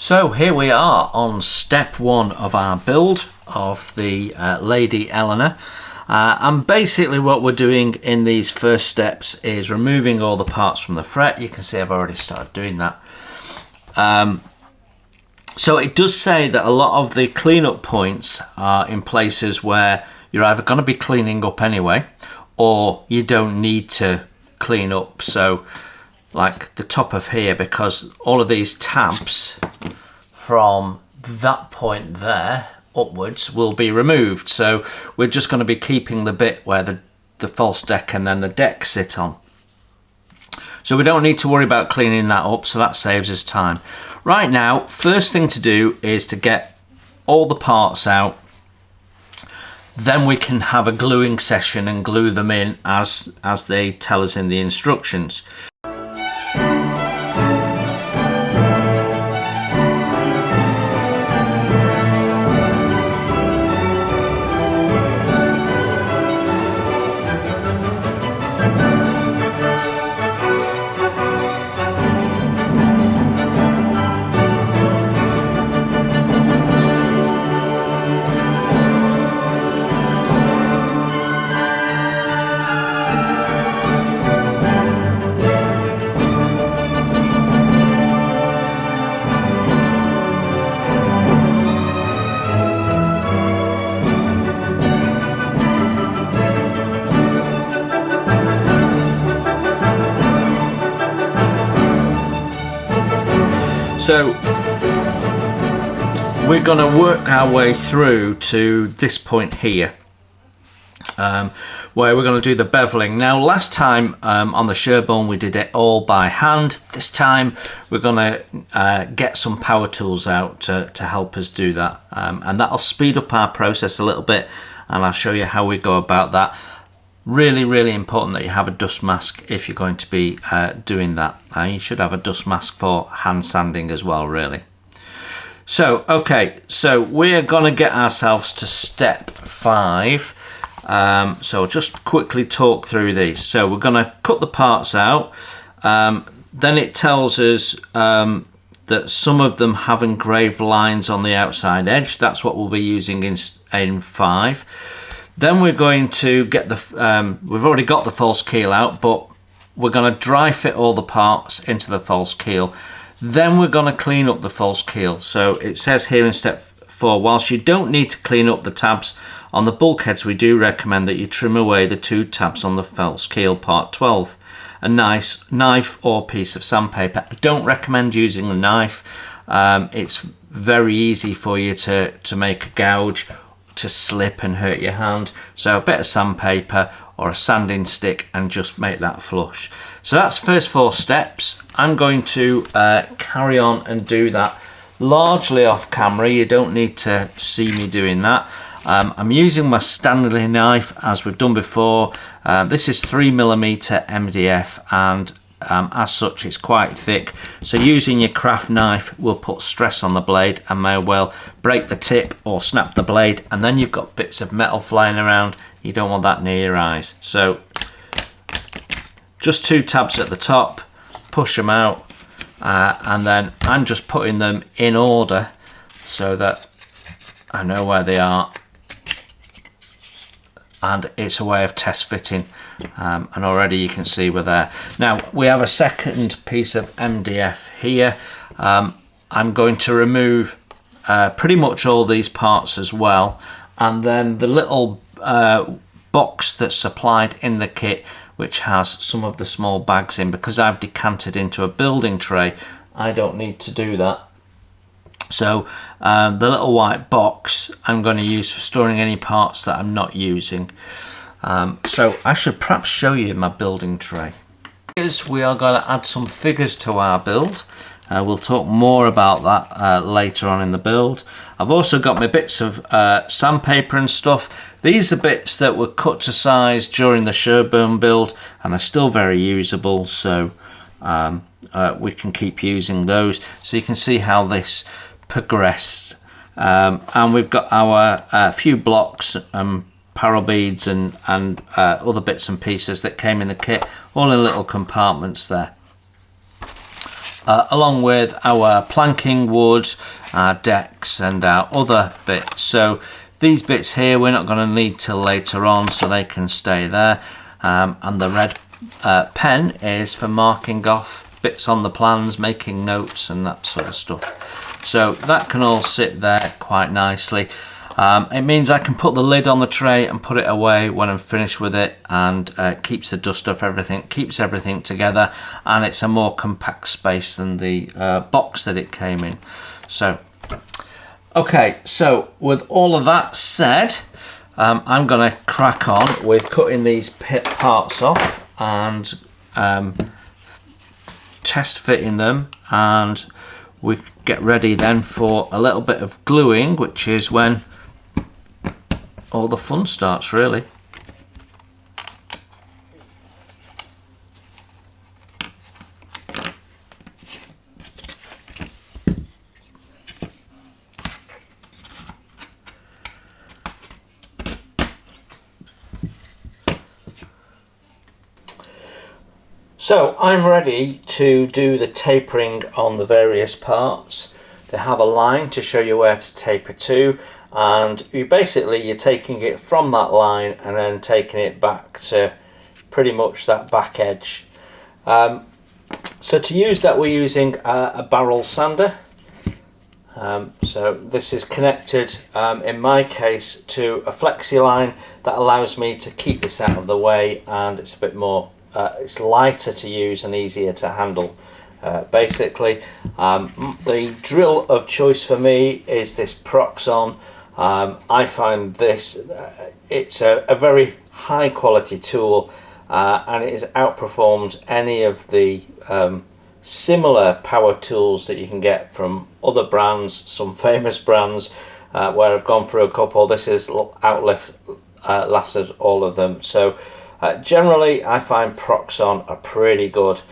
So here we are on step one of our build of the Lady Eleanor. And basically what we're doing in these first steps is removing all the parts from the fret. You can see I've already started doing that. So it does say that a lot of the cleanup points are in places where you're either going to be cleaning up anyway, or you don't need to clean up. So like the top of here, because all of these tabs from that point there upwards will be removed. So we're just going to be keeping the bit where the false deck and then the deck sit on. So we don't need to worry about cleaning that up, so that saves us time. Right now, first thing to do is to get all the parts out. Then we can have a gluing session and glue them in as they tell us in the instructions. So we're going to work our way through to this point here, where we're going to do the beveling. Now last time on the Sherborne we did it all by hand. This time we're going to get some power tools out to help us do that, and that'll speed up our process a little bit, and I'll show you how we go about that. Really important that you have a dust mask if you're going to be doing that. You should have a dust mask for hand sanding as well, really. So okay, so we're going to get ourselves to step 5. So I'll just quickly talk through these. So we're going to cut the parts out. Then it tells us that some of them have engraved lines on the outside edge. That's what we'll be using in 5. Then we're going to get the, we've already got the false keel out, but we're going to dry fit all the parts into the false keel. Then we're going to clean up the false keel. So it says here in step 4, whilst you don't need to clean up the tabs on the bulkheads, we do recommend that you trim away the 2 tabs on the false keel part 12. A nice knife or piece of sandpaper. I don't recommend using a knife. It's very easy for you to make a gouge, to slip and hurt your hand. So a bit of sandpaper or a sanding stick and just make that flush. So that's first 4 steps. I'm going to carry on and do that largely off camera. You don't need to see me doing that. I'm using my Stanley knife as we've done before. This is 3mm MDF, and as such it's quite thick, so using your craft knife will put stress on the blade and may well break the tip or snap the blade, and then you've got bits of metal flying around. You don't want that near your eyes. So just 2 tabs at the top, push them out, and then I'm just putting them in order so that I know where they are, and it's a way of test fitting, and already you can see we're there. Now we have a second piece of MDF here. I'm going to remove pretty much all these parts as well, and then the little box that's supplied in the kit, which has some of the small bags in, because I've decanted into a building tray, I don't need to do that. So the little white box I'm going to use for storing any parts that I'm not using. So I should perhaps show you my building tray. We are going to add some figures to our build. We'll talk more about that later on in the build. I've also got my bits of sandpaper and stuff. These are bits that were cut to size during the Sherborne build, and they're still very usable, so we can keep using those. So you can see how this progressed, and we've got our few blocks, parallel beads and other bits and pieces that came in the kit, all in little compartments there. along with our planking wood, our decks and our other bits. So these bits here we're not going to need till later on, so they can stay there. And the red pen is for marking off bits on the plans, making notes and that sort of stuff. So that can all sit there quite nicely. It means I can put the lid on the tray and put it away when I'm finished with it, and keeps the dust off everything, keeps everything together, and it's a more compact space than the box that it came in. So, okay, so with all of that said, I'm going to crack on with cutting these parts off and test fitting them, and we get ready then for a little bit of gluing, which is when all the fun starts, really. So I'm ready to do the tapering on the various parts. They have a line to show you where to taper to, and you're taking it from that line and then taking it back to pretty much that back edge. So to use that, we're using a barrel sander. So this is connected in my case to a flexi line that allows me to keep this out of the way, and it's a bit more it's lighter to use and easier to handle. The drill of choice for me is this Proxon. I find this, it's a very high quality tool, and it has outperformed any of the similar power tools that you can get from other brands, some famous brands, where I've gone through a couple. This has lasted all of them. So generally I find Proxon are pretty good,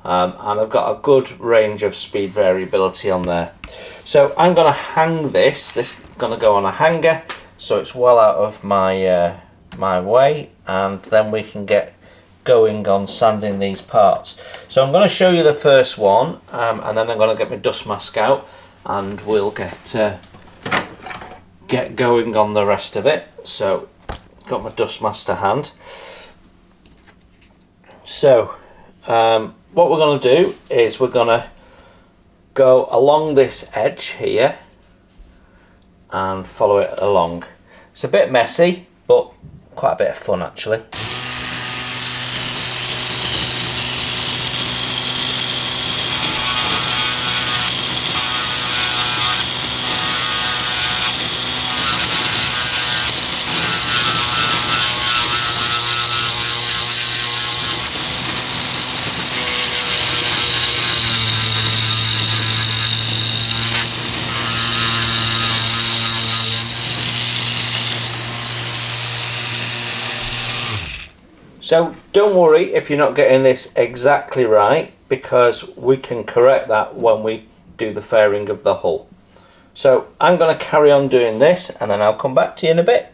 and I've got a good range of speed variability on there. So I'm going to hang this is going to go on a hanger so it's well out of my my way, and then we can get going on sanding these parts. So I'm going to show you the first one, and then I'm going to get my dust mask out and we'll get going on the rest of it. So got my dust mask to hand. So what we're going to do is we're going to go along this edge here and follow it along. It's a bit messy, but quite a bit of fun actually. So don't worry if you're not getting this exactly right, because we can correct that when we do the fairing of the hull. So I'm going to carry on doing this and then I'll come back to you in a bit.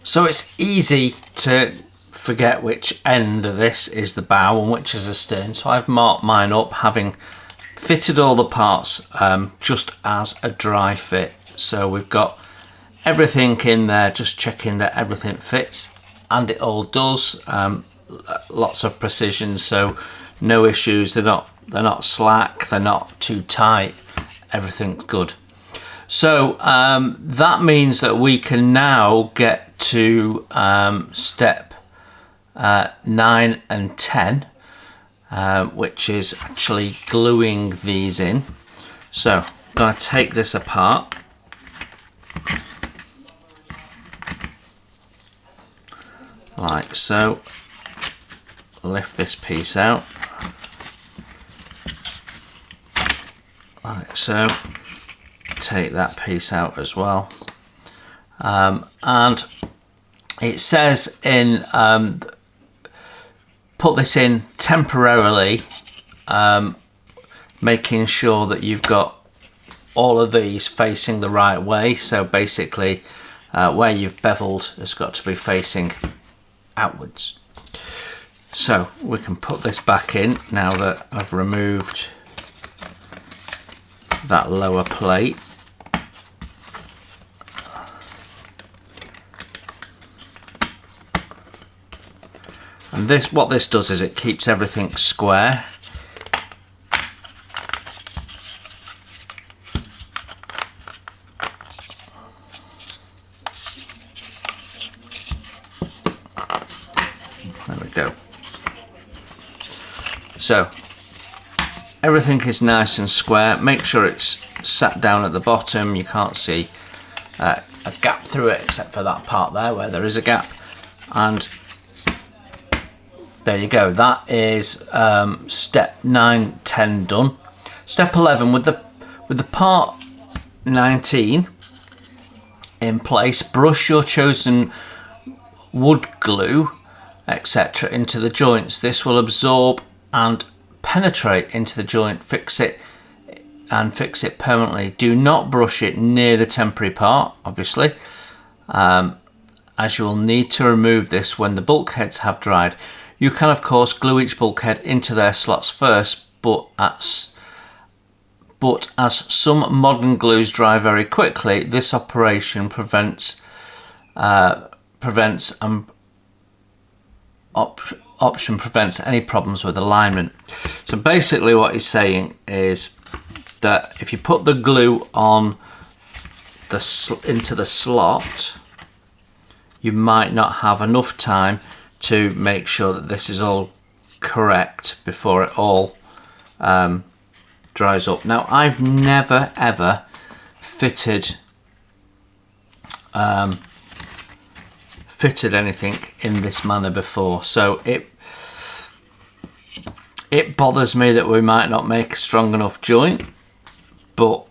So it's easy to forget which end of this is the bow and which is the stern. So I've marked mine up, having fitted all the parts just as a dry fit. So we've got everything in there, just checking that everything fits, and it all does. Lots of precision, so no issues. They're not slack, they're not too tight. everything's good. So that means that we can now get to step 9 and 10, which is actually gluing these in. So I'm going to take this apart. Like so. Lift this piece out. Like so. Take that piece out as well. And it says in put this in temporarily, making sure that you've got all of these facing the right way. So basically where you've beveled has got to be facing outwards. So we can put this back in now that I've removed that lower plate. And this, what this does is it keeps everything square. There we go. So everything is nice and square. Make sure it's sat down at the bottom. You can't see a gap through it except for that part there where there is a gap. And there you go. That is step 9, 10 done. Step 11 with the part 19 in place. Brush your chosen wood glue, etc., into the joints. This will absorb and penetrate into the joint. Fix it permanently. Do not brush it near the temporary part, obviously, as you will need to remove this when the bulkheads have dried. You can of course glue each bulkhead into their slots first, but as some modern glues dry very quickly, this operation prevents any problems with alignment. So basically what he's saying is that if you put the glue on into the slot, you might not have enough time to make sure that this is all correct before it all dries up. Now I've never ever fitted anything in this manner before, so it bothers me that we might not make a strong enough joint, but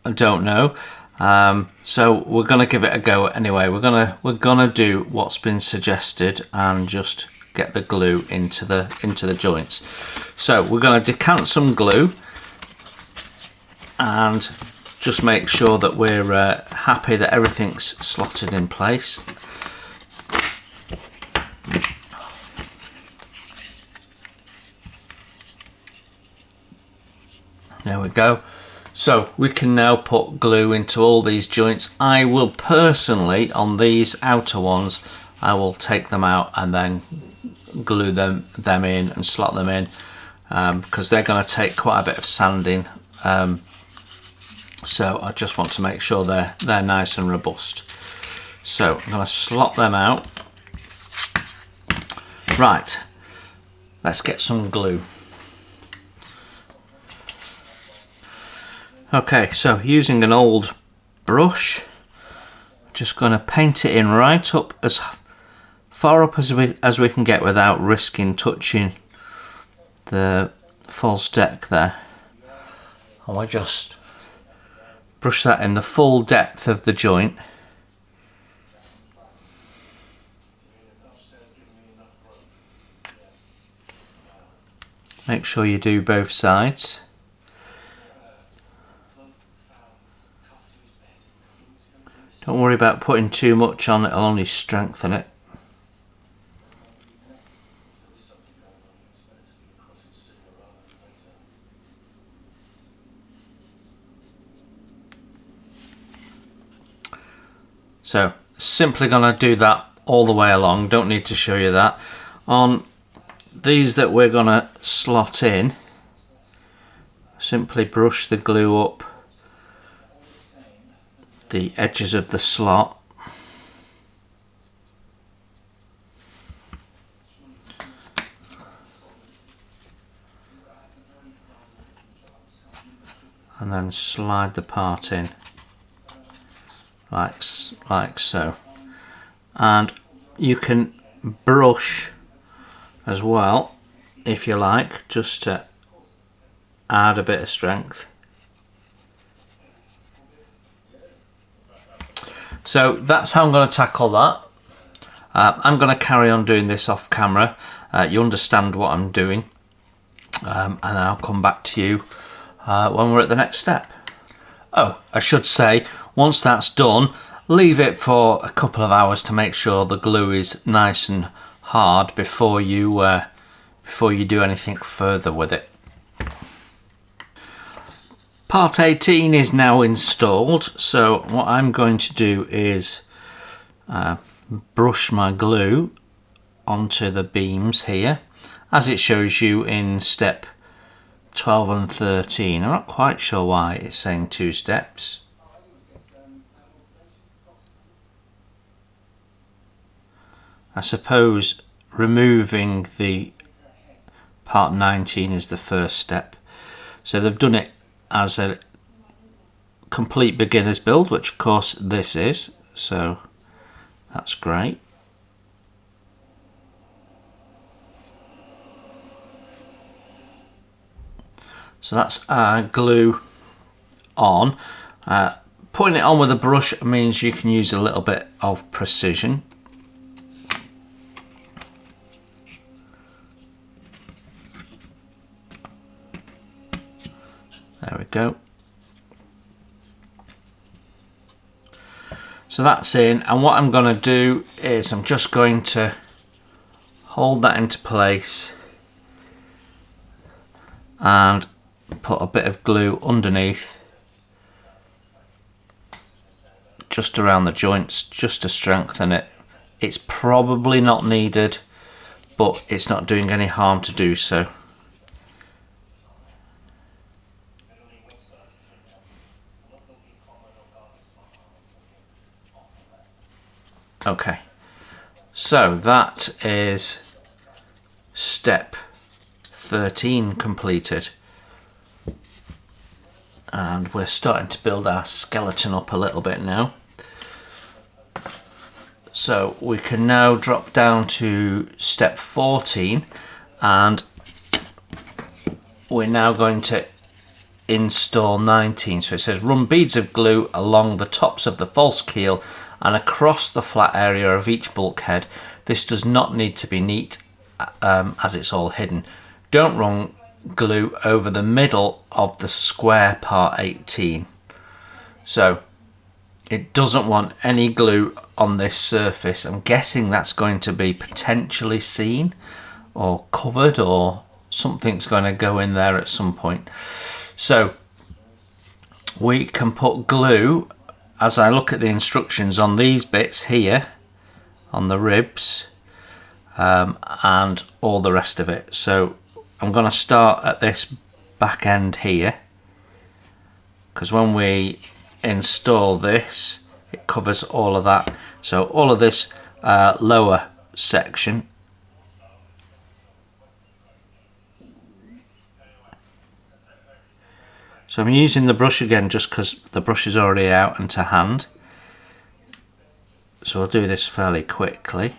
I don't know. So we're gonna give it a go anyway. We're gonna do what's been suggested and just get the glue into the joints. So we're gonna decant some glue and just make sure that we're happy that everything's slotted in place. There we go. So we can now put glue into all these joints. I will personally, on these outer ones, I will take them out and then glue them in and slot them in, because they're going to take quite a bit of sanding. So I just want to make sure they're nice and robust. So I'm going to slot them out. Right, let's get some glue. Okay, so using an old brush, just going to paint it in right up, as far up as we can get without risking touching the false deck there. And we'll just brush that in the full depth of the joint. Make sure you do both sides. Don't worry about putting too much on, it'll only strengthen it. So, simply going to do that all the way along, don't need to show you that. On these that we're going to slot in, simply brush the glue up the edges of the slot. And then slide the part in like so. And you can brush as well if you like, just to add a bit of strength. So that's how I'm going to tackle that. I'm going to carry on doing this off camera. You understand what I'm doing, and I'll come back to you when we're at the next step. Oh, I should say, once that's done, leave it for a couple of hours to make sure the glue is nice and hard before you do anything further with it. Part 18 is now installed, so what I'm going to do is brush my glue onto the beams here, as it shows you in step 12 and 13. I'm not quite sure why it's saying 2 steps. I suppose removing the part 19 is the first step. So they've done it as a complete beginner's build, which of course this is, so that's great. So that's our glue on. Putting it on with a brush means you can use a little bit of precision. There we go. So that's in, and what I'm going to do is I'm just going to hold that into place and put a bit of glue underneath, just around the joints, just to strengthen it. It's probably not needed, but it's not doing any harm to do so. Okay, so that is step 13 completed, and we're starting to build our skeleton up a little bit now. So we can now drop down to step 14, and we're now going to install 19. So it says run beads of glue along the tops of the false keel and across the flat area of each bulkhead. This does not need to be neat as it's all hidden. Don't run glue over the middle of the square part 18. So it doesn't want any glue on this surface. I'm guessing that's going to be potentially seen or covered, or something's going to go in there at some point. So we can put glue, as I look at the instructions, on these bits here, on the ribs, and all the rest of it. So I'm going to start at this back end here, because when we install this, it covers all of that. So all of this lower section, so I'm using the brush again just because the brush is already out and to hand. So I'll do this fairly quickly.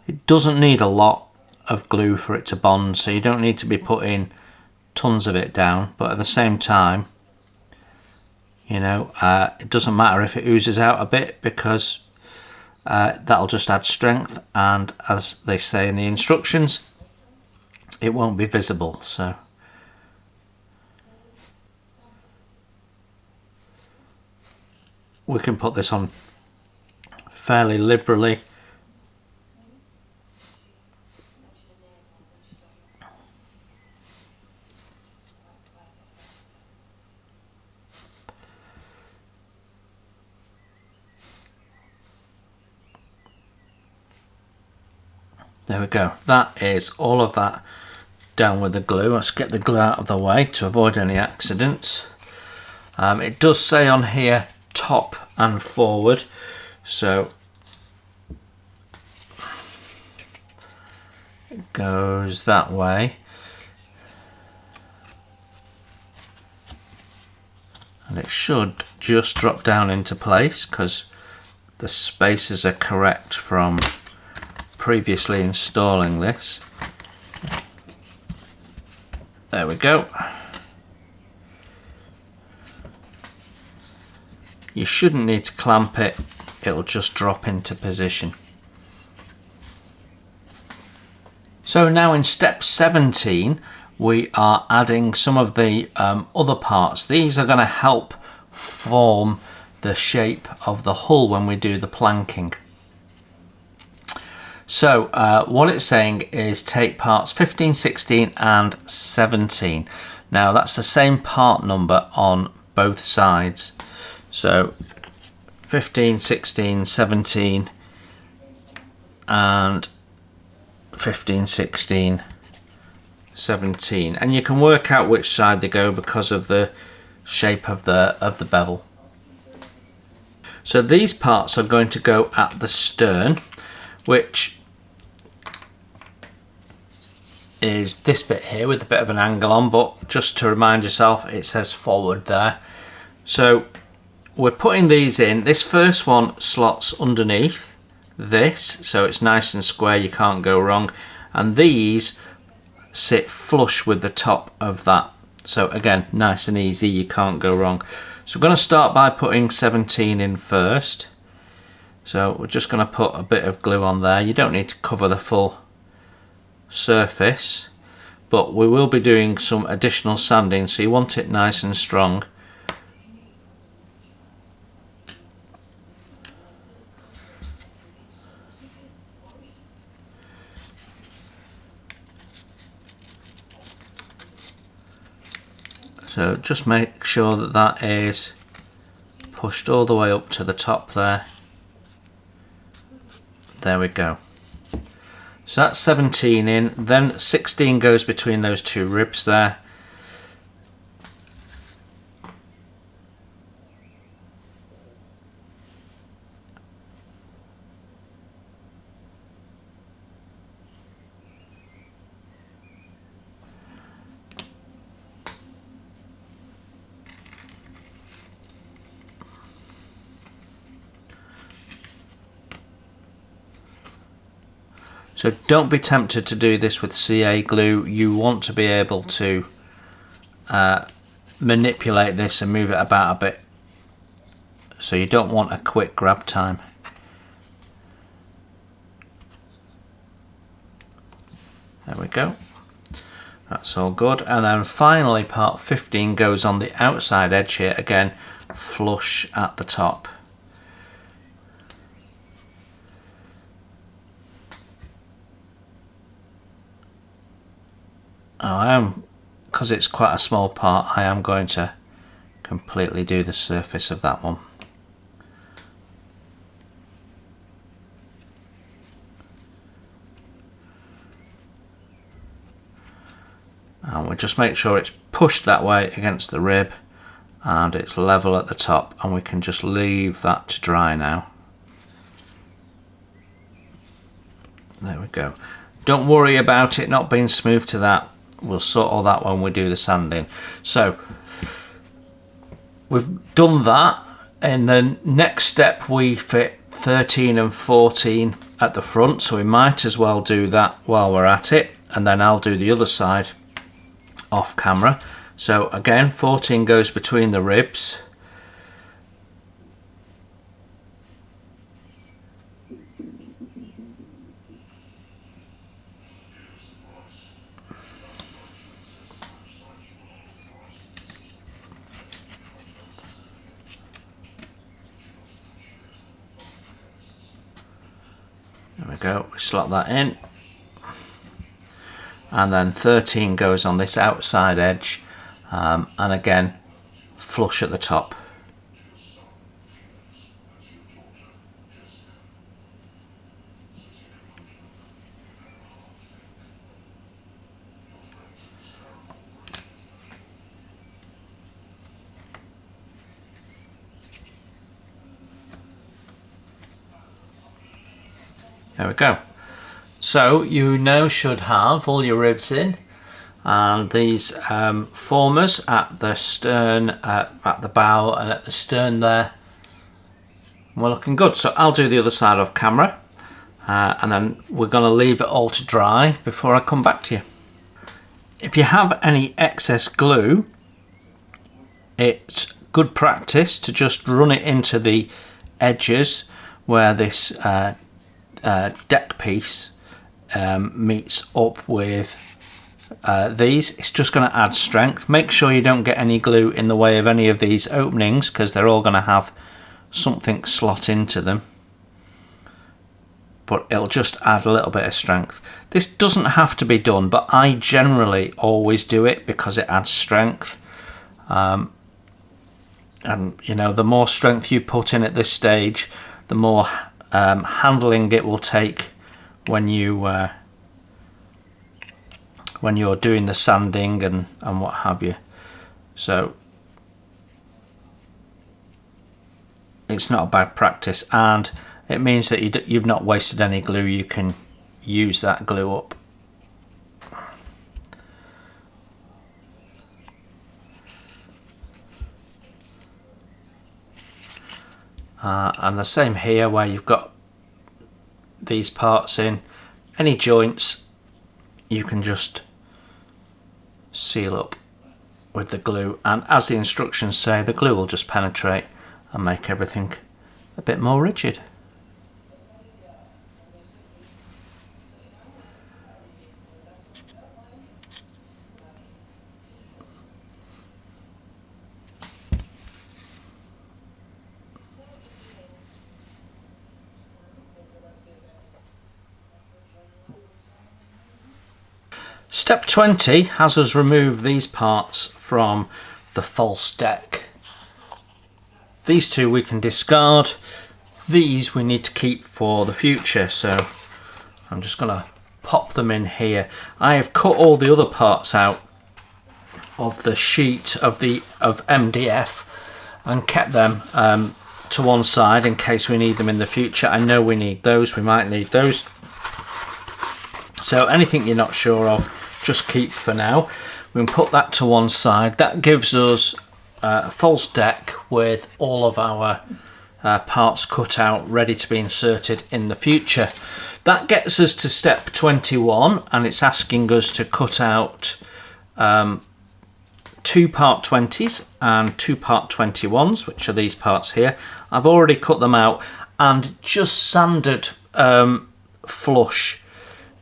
It doesn't need a lot of glue for it to bond, so you don't need to be putting tons of it down, but at the same time, you know, it doesn't matter if it oozes out a bit, because that'll just add strength, and as they say in the instructions, it won't be visible. So we can put this on fairly liberally. There we go. That is all of that down with the glue. Let's get the glue out of the way to avoid any accidents. It does say on here top and forward, so it goes that way. And it should just drop down into place because the spaces are correct from previously installing this. There we go. You shouldn't need to clamp it, it'll just drop into position. So now in step 17 we are adding some of the other parts. These are going to help form the shape of the hull when we do the planking. So what it's saying is take parts 15, 16 and 17. Now that's the same part number on both sides. So 15, 16, 17 and 15, 16, 17, and you can work out which side they go because of the shape of the bevel. So these parts are going to go at the stern, which is this bit here with a bit of an angle on, but just to remind yourself, it says forward there. So we're putting these in. This first one slots underneath this, so it's nice and square, you can't go wrong, and these sit flush with the top of that, so again nice and easy, you can't go wrong. So we're going to start by putting 17 in first. So we're just going to put a bit of glue on there. You don't need to cover the full surface, but we will be doing some additional sanding, so you want it nice and strong. So just make sure that that is pushed all the way up to the top there. There we go. So that's 17 in, then 16 goes between those two ribs there. So don't be tempted to do this with CA glue. You want to be able to manipulate this and move it about a bit. So you don't want a quick grab time. There we go. That's all good. And then finally part 15 goes on the outside edge here, again flush at the top. I am, because it's quite a small part, I am going to completely do the surface of that one. And we'll just make sure it's pushed that way against the rib and it's level at the top, and we can just leave that to dry now. There we go. Don't worry about it not being smooth to that. We'll sort all that when we do the sanding. So we've done that. In the next step we fit 13 and 14 at the front, so we might as well do that while we're at it, and then I'll do the other side off camera. So again, 14 goes between the ribs. There we go, we slot that in. And then 13 goes on this outside edge, and again, flush at the top. There we go. So you now should have all your ribs in, and these formers at the stern, at the bow and at the stern there, we're looking good. So I'll do the other side off camera, and then we're going to leave it all to dry before I come back to you. If you have any excess glue, it's good practice to just run it into the edges where this deck piece meets up with these. It's just going to add strength. Make sure you don't get any glue in the way of any of these openings, because they're all going to have something slot into them, but it'll just add a little bit of strength. This doesn't have to be done, but I generally always do it because it adds strength. And you know, the more strength you put in at this stage, the more handling it will take when you're doing the sanding and what have you. So it's not a bad practice, and it means that you've not wasted any glue. You can use that glue up. And the same here, where you've got these parts in, any joints you can just seal up with the glue, and as the instructions say, the glue will just penetrate and make everything a bit more rigid. Step 20 has us remove these parts from the false deck. These two we can discard. These we need to keep for the future, so I'm just going to pop them in here. I have cut all the other parts out of the sheet of MDF and kept them to one side in case we need them in the future. I know we need those, we might need those. So anything you're not sure of, just keep for now. We can put that to one side. That gives us a false deck with all of our parts cut out, ready to be inserted in the future. That gets us to step 21, and it's asking us to cut out 2 part 20s and 2 part 21s, which are these parts here. I've already cut them out and just sanded flush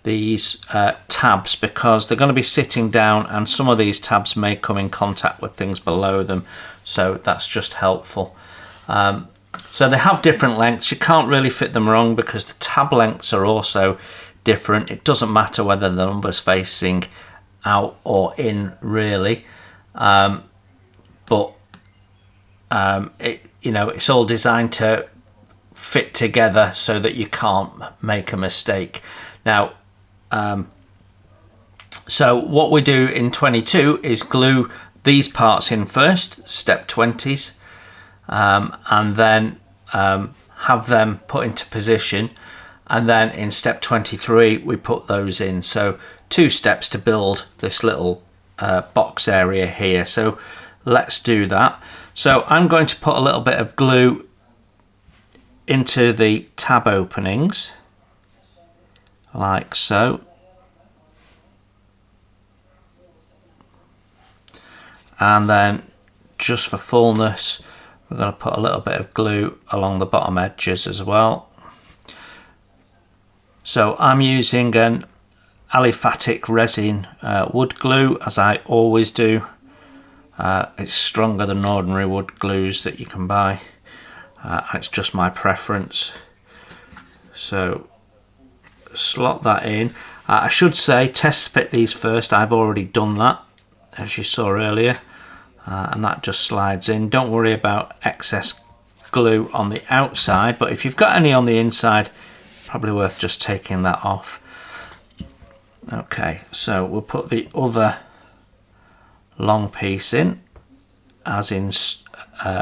these tabs, because they're going to be sitting down and some of these tabs may come in contact with things below them, so that's just helpful. So they have different lengths. You can't really fit them wrong because the tab lengths are also different. It doesn't matter whether the number's facing out or in, really, but it's all designed to fit together so that you can't make a mistake. Now, so what we do in 22 is glue these parts in first, step 20s, and then have them put into position, and then in step 23 we put those in. So 2 steps to build this little box area here. So let's do that. So I'm going to put a little bit of glue into the tab openings, like so, and then just for fullness we're going to put a little bit of glue along the bottom edges as well. So I'm using an aliphatic resin wood glue, as I always do. It's stronger than ordinary wood glues that you can buy, and it's just my preference. So slot that in. I should say test fit these first. I've already done that, as you saw earlier, and that just slides in. Don't worry about excess glue on the outside, but if you've got any on the inside, probably worth just taking that off. Okay, so we'll put the other long piece in, as in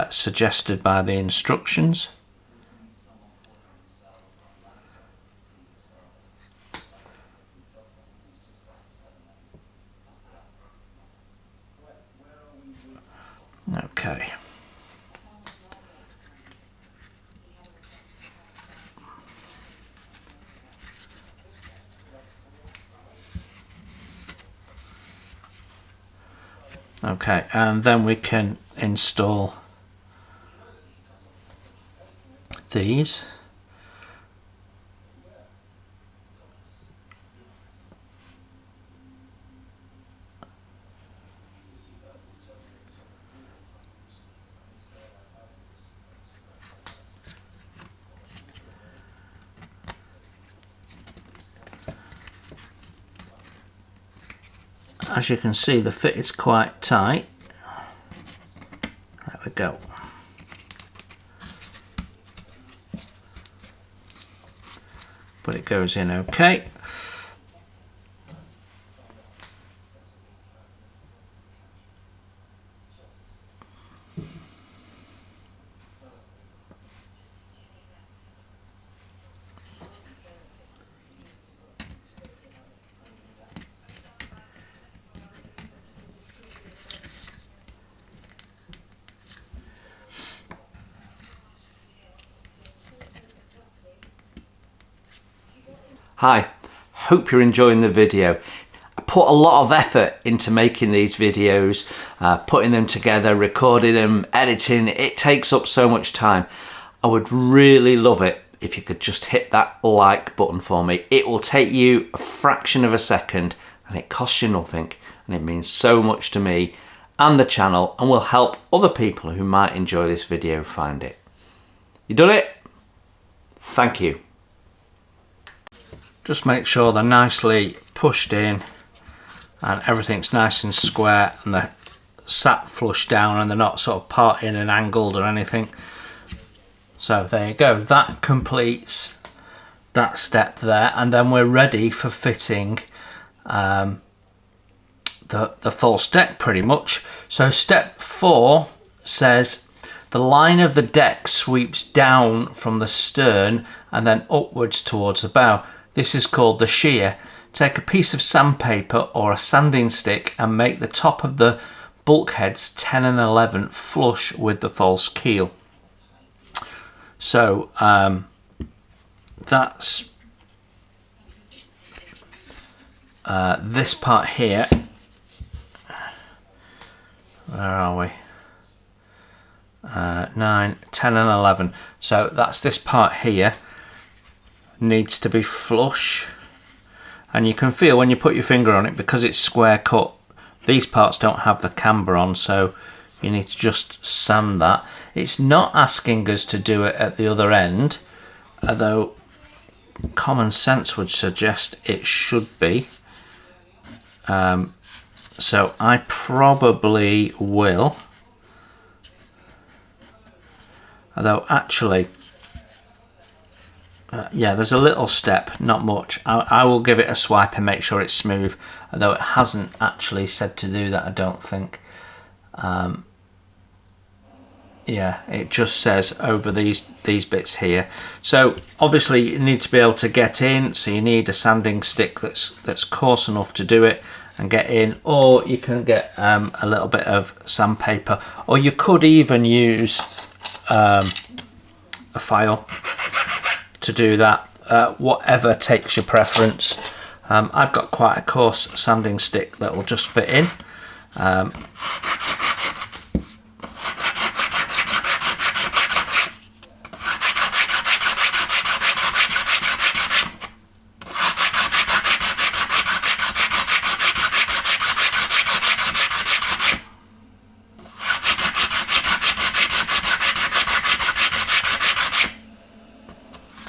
suggested by the instructions. Okay. Okay, and then we can install these. As you can see, the fit is quite tight. There we go. But it goes in okay. Hi, hope you're enjoying the video. I put a lot of effort into making these videos, putting them together, recording them, editing. It takes up so much time. I would really love it if you could just hit that like button for me. It will take you a fraction of a second and it costs you nothing, and it means so much to me and the channel, and will help other people who might enjoy this video find it. You done it? Thank you. Just make sure they're nicely pushed in and everything's nice and square and they're sat flush down and they're not sort of parting and angled or anything. So there you go, that completes that step there, and then we're ready for fitting the false deck pretty much. So step 4 says the line of the deck sweeps down from the stern and then upwards towards the bow. This is called the shear. Take a piece of sandpaper or a sanding stick and make the top of the bulkheads 10 and 11 flush with the false keel. So that's this part here. Where are we? 9, 10 and 11. So that's this part here. Needs to be flush, and you can feel when you put your finger on it, because it's square cut, these parts don't have the camber on, so you need to just sand that. It's not asking us to do it at the other end, although common sense would suggest it should be. So I probably will, although actually yeah, there's a little step, not much. I will give it a swipe and make sure it's smooth, although it hasn't actually said to do that, I don't think. Yeah, it just says over these bits here. So obviously you need to be able to get in, so you need a sanding stick that's coarse enough to do it and get in, or you can get a little bit of sandpaper, or you could even use a file to do that, whatever takes your preference. I've got quite a coarse sanding stick that will just fit in.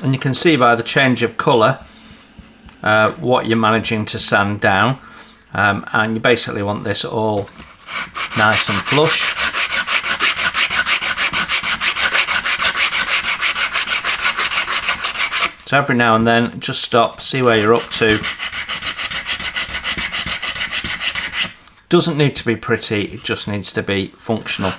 And you can see by the change of colour what you're managing to sand down, and you basically want this all nice and flush. So every now and then just stop, see where you're up to. Doesn't need to be pretty, it just needs to be functional.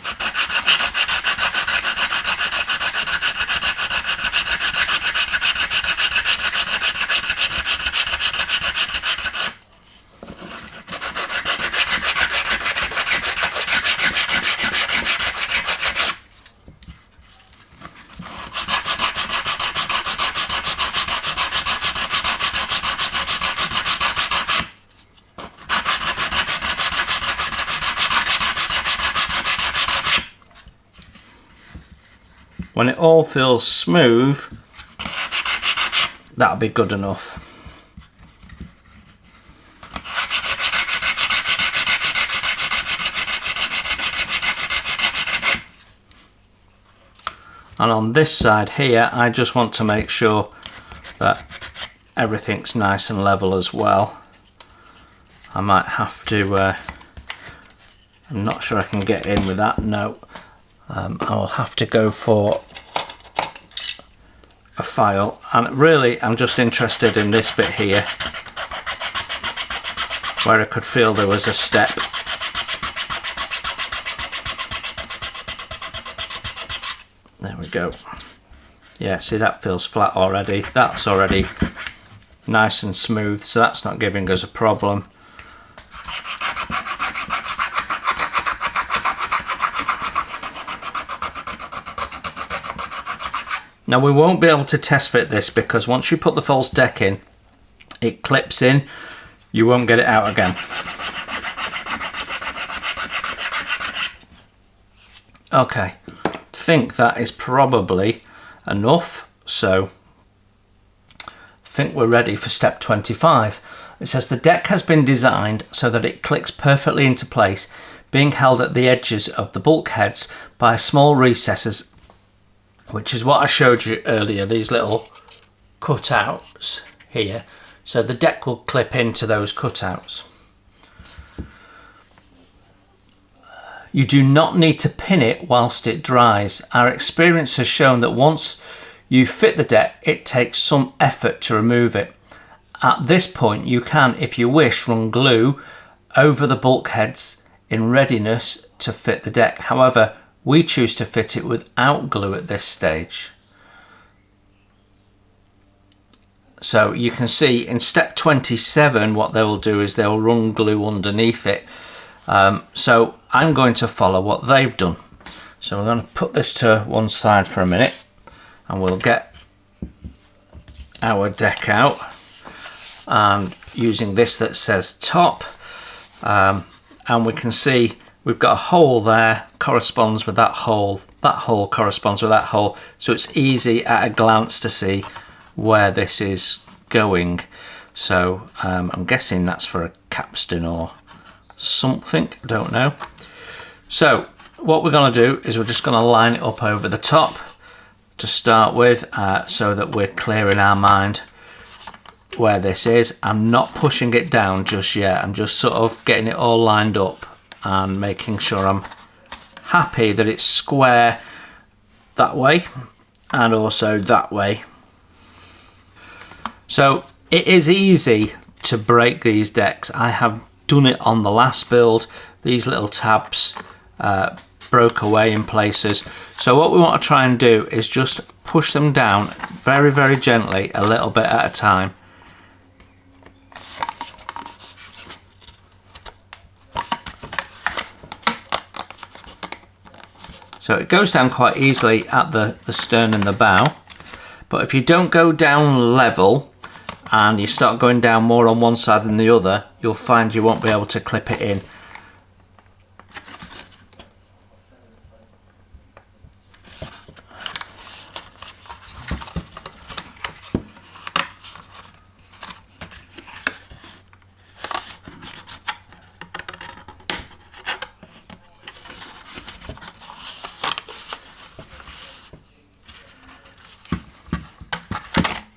When it all feels smooth, that'll be good enough. And on this side here, I just want to make sure that everything's nice and level as well. I might have to, I'm not sure I can get in with that, no. I will have to go for a file, and really I'm just interested in this bit here where I could feel there was a step. There we go. Yeah, see, that feels flat already. That's already nice and smooth, so that's not giving us a problem. Now we won't be able to test fit this because once you put the false deck in, it clips in, you won't get it out again. Okay, I think that is probably enough, so I think we're ready for step 25. It says the deck has been designed so that it clicks perfectly into place, being held at the edges of the bulkheads by small recesses, which is what I showed you earlier, these little cutouts here. So the deck will clip into those cutouts. You do not need to pin it whilst it dries. Our experience has shown that once you fit the deck, it takes some effort to remove it. At this point, you can, if you wish, run glue over the bulkheads in readiness to fit the deck. However, we choose to fit it without glue at this stage. So you can see in step 27 what they will do is they'll run glue underneath it. So I'm going to follow what they've done. So we're going to put this to one side for a minute and we'll get our deck out, and using this that says top, and we can see we've got a hole there, corresponds with that hole corresponds with that hole, so it's easy at a glance to see where this is going. So I'm guessing that's for a capstan or something, I don't know. So what we're going to do is we're just going to line it up over the top to start with, so that we're clear in our mind where this is. I'm not pushing it down just yet, I'm just sort of getting it all lined up and making sure I'm happy that it's square that way and also that way. So it is easy to break these decks. I have done it on the last build. These little tabs broke away in places. So what we want to try and do is just push them down very, very gently, a little bit at a time. So it goes down quite easily at the stern and the bow, but if you don't go down level and you start going down more on one side than the other, you'll find you won't be able to clip it in.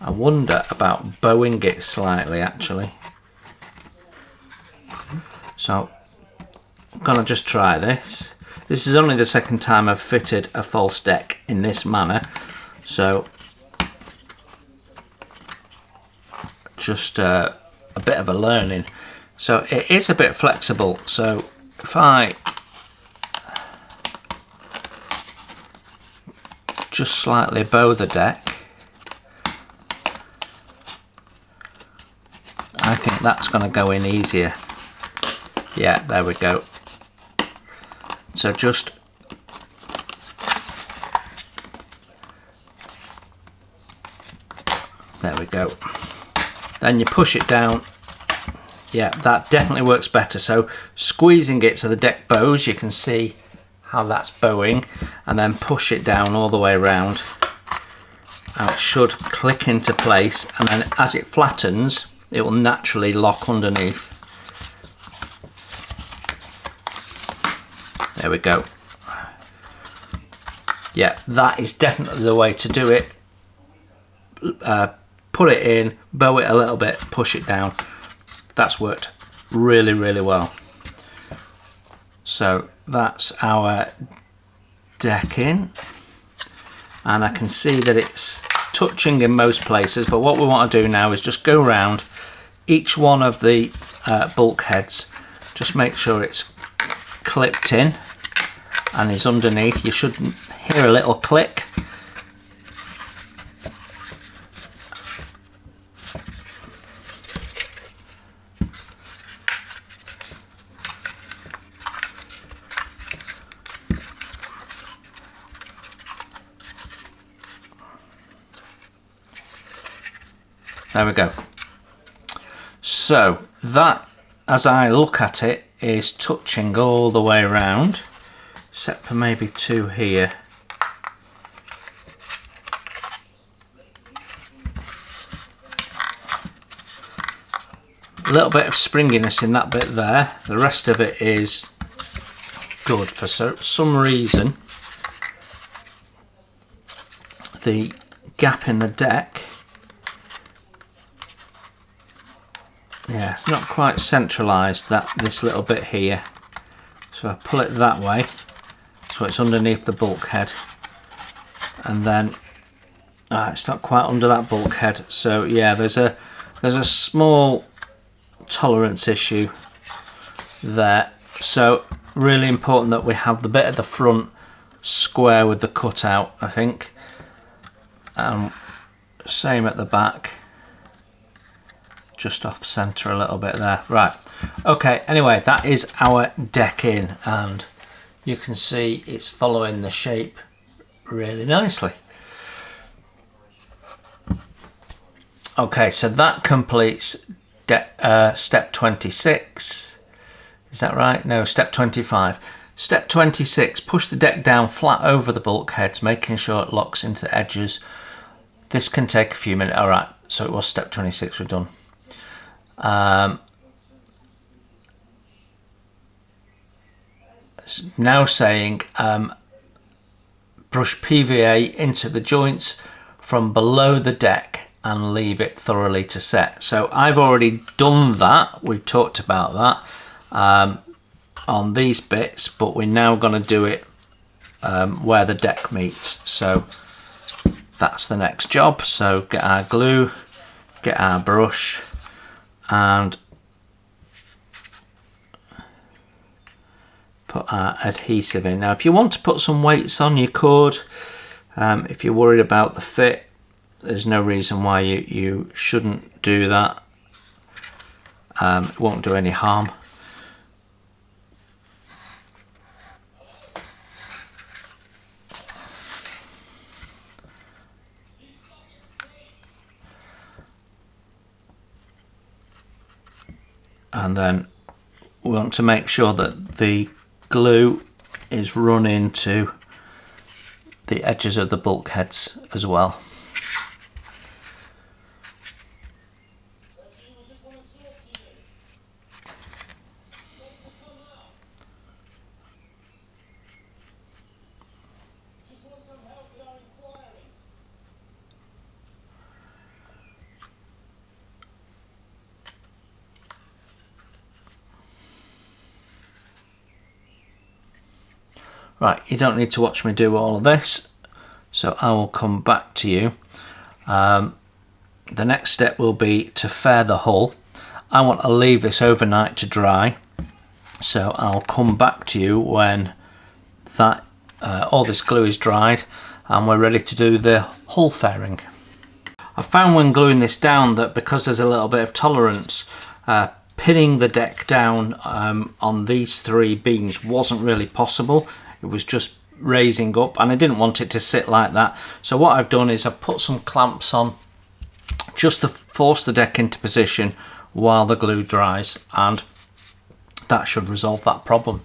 I wonder about bowing it slightly actually. So I'm gonna just try this. This is only the second time I've fitted a false deck in this manner, so just a bit of a learning. So it is a bit flexible, so if I just slightly bow the deck, I think that's going to go in easier. Yeah, there we go. So just there we go. Then you push it down. Yeah, that definitely works better. So squeezing it so the deck bows, you can see how that's bowing, and then push it down all the way around, and it should click into place, and then as it flattens it will naturally lock underneath. There we go. Yeah, that is definitely the way to do it. Put it in, bow it a little bit, push it down. That's worked really, really well. So that's our decking, and I can see that it's touching in most places, but what we want to do now is just go around each one of the bulkheads, just make sure it's clipped in and is underneath. You should hear a little click. There we go. So that, as I look at it, is touching all the way around, except for maybe two here. A little bit of springiness in that bit there. The rest of it is good. For some reason, the gap in the deck, yeah, not quite centralised, this little bit here. So I pull it that way, so it's underneath the bulkhead, and then it's not quite under that bulkhead. So yeah, there's a small tolerance issue there. So really important that we have the bit at the front square with the cutout, I think. Same at the back. Just off centre a little bit there. Right, okay, anyway, that is our decking, and you can see it's following the shape really nicely. Okay, so that completes step 26. Is that right? No, step 25. Step 26, push the deck down flat over the bulkheads, making sure it locks into the edges. This can take a few minutes. All right, so it was step 26 we've done. Now saying brush PVA into the joints from below the deck and leave it thoroughly to set. So I've already done that. We've talked about that on these bits, but we're now going to do it where the deck meets. So that's the next job. So get our glue, get our brush, and put our adhesive in. Now if you want to put some weights on, you could. If you're worried about the fit, there's no reason why you shouldn't do that. It won't do any harm. And then we want to make sure that the glue is run into the edges of the bulkheads as well. Right, you don't need to watch me do all of this, so I will come back to you. The next step will be to fair the hull. I want to leave this overnight to dry, so I'll come back to you when that all this glue is dried and we're ready to do the hull fairing. I found when gluing this down that because there's a little bit of tolerance, pinning the deck down on these three beams wasn't really possible. It was just raising up, and I didn't want it to sit like that. So what I've done is I've put some clamps on just to force the deck into position while the glue dries, and that should resolve that problem.